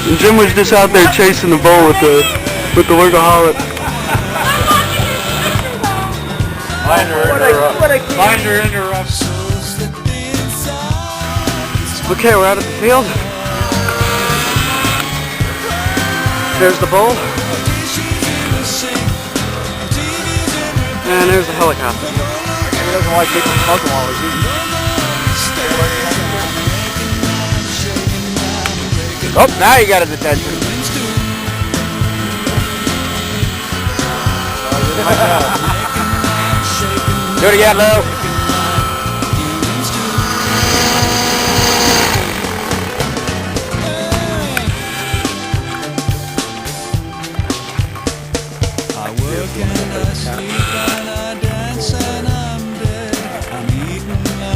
And Jim was just out there chasing the bull with the workaholic. Minor interrupt. Okay, we're out at the field. There's the bull. And there's the helicopter. He doesn't like people smoking while he's eating. Oh, now you got his attention. Do it again, Lou.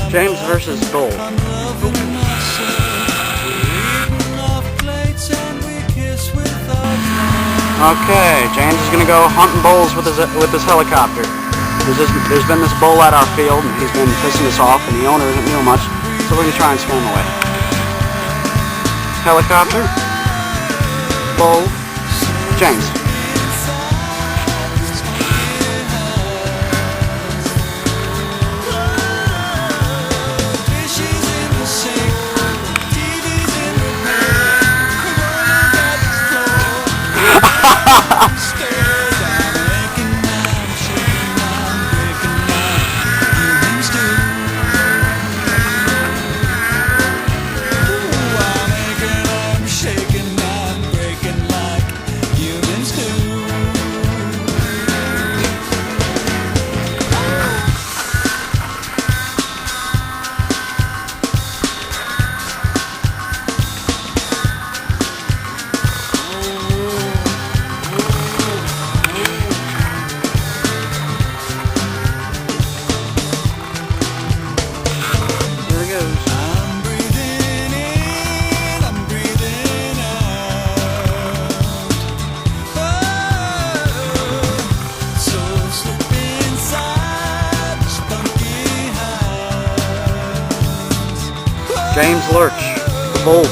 James versus bull. Okay, James is gonna go hunting bulls with his helicopter. There's been this bull at our field, and he's been pissing us off, and the owner isn't doing much, so we're gonna try and scare him away. Helicopter, bull, James. James Lurch, the bull.